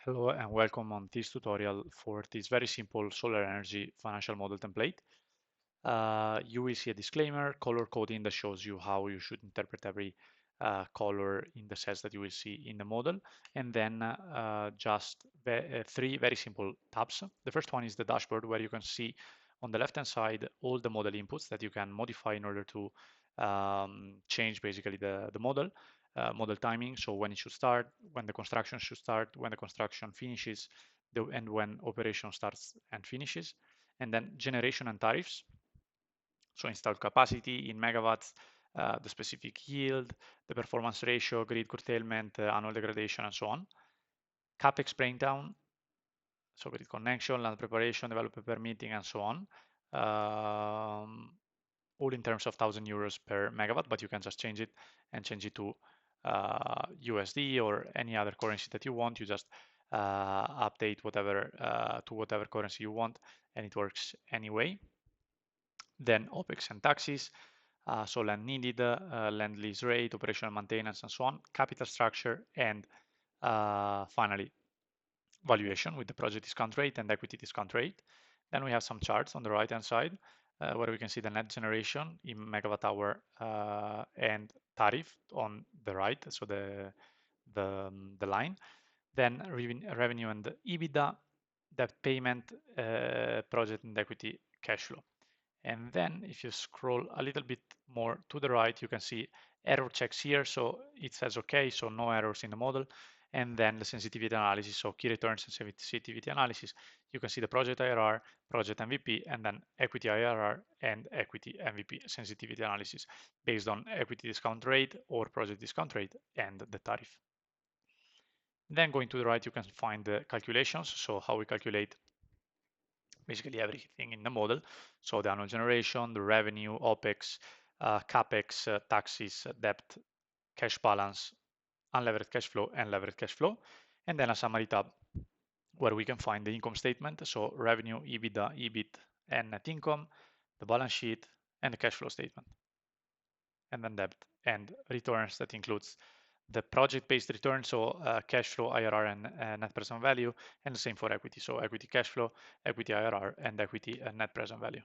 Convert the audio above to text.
Hello and welcome on this tutorial for this very simple solar energy financial model template. You will see a disclaimer, color coding that shows you how you should interpret every color in the sets that you will see in the model, and then just three very simple tabs. The first one is the dashboard, where you can see on the left hand side all the model inputs that you can modify in order to change basically the model. Model timing, so when it should start, when the construction should start, when the construction finishes, and when operation starts and finishes. And then generation and tariffs, so installed capacity in megawatts, the specific yield, the performance ratio, grid curtailment, annual degradation, and so on. CapEx breakdown, so grid connection, land preparation, developer permitting, and so on. All in terms of 1,000 euros per megawatt, but you can just change it and change it to USD or any other currency that you want. You just update whatever to whatever currency you want, and it works anyway. Then OPEX and taxes, so land needed, land lease rate, operational maintenance, and so on, capital structure, and finally valuation with the project discount rate and equity discount rate. Then we have some charts on the right hand side where we can see the net generation in megawatt hour and tariff on the right, so the line. Then revenue and EBITDA, debt payment, project and equity cash flow. And then if you scroll a little bit more to the right, you can see error checks here. So it says okay, so no errors in the model. And then the sensitivity analysis, so key returns and sensitivity analysis. You can see the project IRR, project MVP, and then equity IRR and equity MVP sensitivity analysis based on equity discount rate or project discount rate and the tariff. Then going to the right, you can find the calculations. So how we calculate basically everything in the model. So the annual generation, the revenue, OPEX, CAPEX, taxes, debt, cash balance, unlevered cash flow, and levered cash flow. And then a summary tab where we can find the income statement. So revenue, EBITDA, EBIT, and net income, the balance sheet, and the cash flow statement. And then debt and returns that includes the project-based return, so cash flow, IRR, and net present value, and the same for equity. So equity cash flow, equity IRR, and equity and net present value.